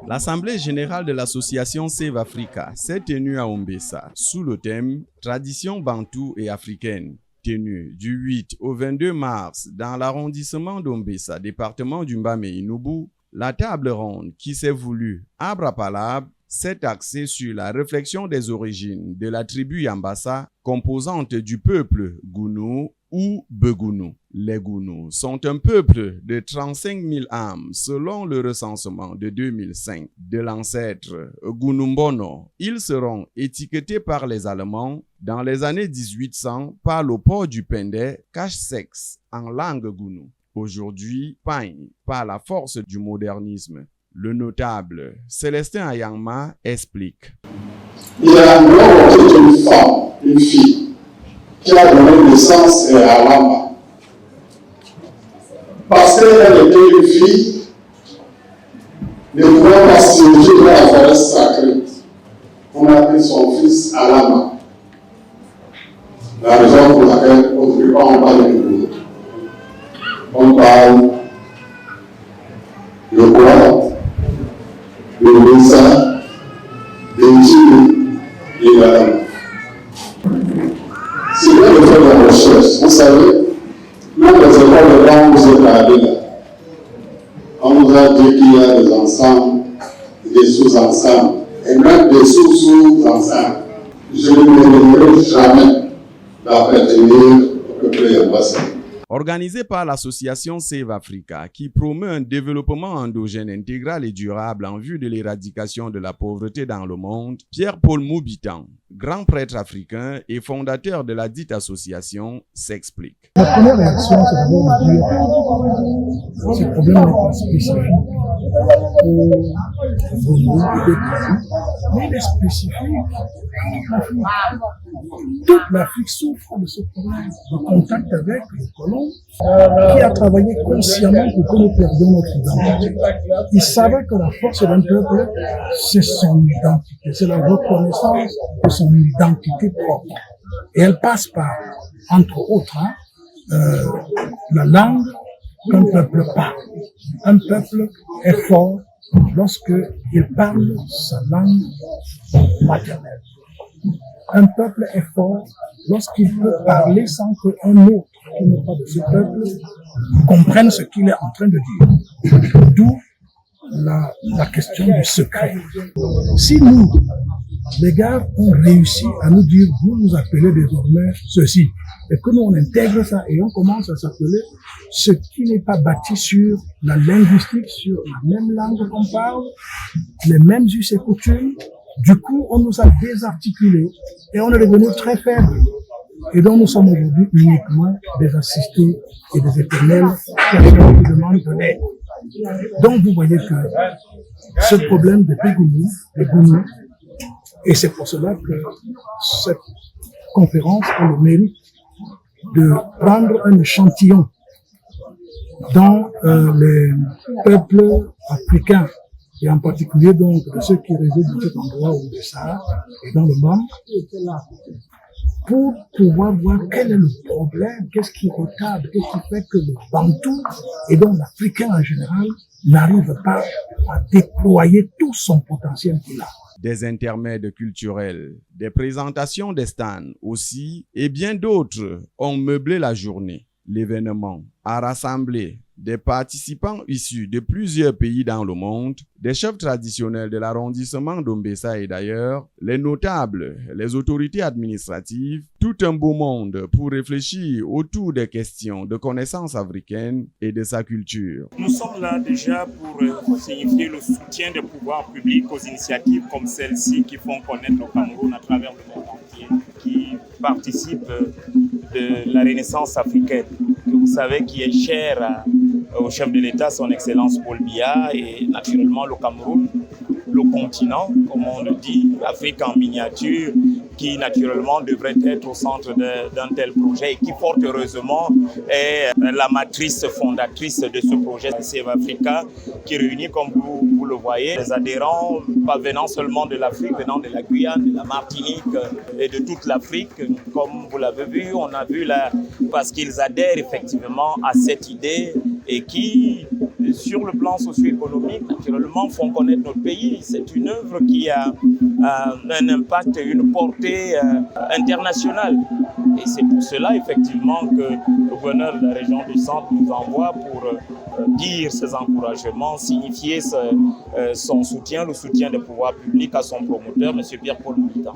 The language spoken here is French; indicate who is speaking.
Speaker 1: L'Assemblée générale de l'association Save Africa s'est tenue à Hombessa sous le thème « Traditions bantou et africaines ». Tenue du 8 au 22 mars dans l'arrondissement d'Hombessa, département du Mbamé-Inoubou, la table ronde qui s'est voulue abrapalable s'est axée sur la réflexion des origines de la tribu Yambassa, composante du peuple Gounou ou Begounou. Les Gounous sont un peuple de 35 000 âmes selon le recensement de 2005 de l'ancêtre Gounumbono. Ils seront étiquetés par les Allemands dans les années 1800 par le port du Pendé, cache-sexe en langue Gounou. Aujourd'hui, peigne par la force du modernisme. Le notable Célestin Ayangma explique.
Speaker 2: Il y a une femme, une fille, qui a donné naissance à Lama. Parce qu'elle était une fille, ne pouvant pas siéger dans la forêt sacrée. On a appelé son fils Alama. La raison pour laquelle on ne peut pas en parler de nous. On parle le Coran, le Messa, l'Injil et la langue. C'est bien de faire la recherche. Vous savez, même les écoles de langue, vous êtes allés là. On nous a dit qu'il y a des ensembles, des sous-ensembles, et même des sous-sous-ensembles. Je ne m'énerverai jamais d'appartenir au peuple Yambassa.
Speaker 1: Organisé par l'association Save Africa, qui promeut un développement endogène intégral et durable en vue de l'éradication de la pauvreté dans le monde, Pierre-Paul Moubitan, grand prêtre africain et fondateur de la dite association, s'explique.
Speaker 3: La première réaction, c'est d'abord de dire que ce problème n'est pas spécifique au Congo et des pays, mais il est spécifique à toute l'Afrique. Toute l'Afrique souffre de ce problème de contact avec les colons qui a travaillé consciemment pour que nous perdions notre identité. Il savait que la force d'un peuple, c'est son identité, c'est la reconnaissance de son identité propre. Et elle passe par, entre autres, la langue qu'un peuple parle. Un peuple est fort lorsqu'il parle sa langue maternelle. Un peuple est fort lorsqu'il peut parler sans qu'un autre qui n'est pas de ce peuple comprenne ce qu'il est en train de dire. D'où la question du secret. Si nous, les gars, ont réussi à nous dire, vous nous appelez désormais ceci, et que nous on intègre ça et on commence à s'appeler ce qui n'est pas bâti sur la linguistique, sur la même langue qu'on parle, les mêmes us et coutumes, du coup on nous a désarticulés et on est devenu très faibles. Et donc nous sommes aujourd'hui uniquement des assistés et des éternels personnes qui demandent de l'aide. Donc vous voyez que ce problème des Gounous, et c'est pour cela que cette conférence a le mérite de prendre un échantillon dans les peuples africains, et en particulier donc de ceux qui résident dans cet endroit où le Sahara et dans le Bam, pour pouvoir voir quel est le problème, qu'est-ce qui retarde, qu'est-ce qui fait que le Bantou et donc l'Africain en général n'arrive pas à déployer tout son potentiel qu'il a.
Speaker 1: Des intermèdes culturels, des présentations des stands aussi, et bien d'autres ont meublé la journée. L'événement a rassemblé des participants issus de plusieurs pays dans le monde, des chefs traditionnels de l'arrondissement d'Hombessa et d'ailleurs, les notables, les autorités administratives, tout un beau monde pour réfléchir autour des questions de connaissance africaine et de sa culture.
Speaker 4: Nous sommes là déjà pour signifier le soutien des pouvoirs publics aux initiatives comme celle-ci qui font connaître le Cameroun à travers le monde entier, qui participent de la Renaissance africaine, que vous savez qui est chère au chef de l'État, son Excellence Paul Biya, et naturellement le Cameroun, le continent, comme on le dit, l'Afrique en miniature, qui naturellement devrait être au centre d'un tel projet et qui fort heureusement est la matrice fondatrice de ce projet Save Africa, qui réunit, comme vous vous le voyez, les adhérents, pas venant seulement de l'Afrique, venant de la Guyane, de la Martinique et de toute l'Afrique, comme vous l'avez vu, on a vu là, parce qu'ils adhèrent effectivement à cette idée et qui, sur le plan socio-économique, naturellement, font connaître notre pays. C'est une œuvre qui a un impact, une portée internationale. Et c'est pour cela, effectivement, que le gouverneur de la région du Centre nous envoie pour dire ses encouragements, signifier son soutien, le soutien des pouvoirs publics à son promoteur, M. Pierre-Paul Militant.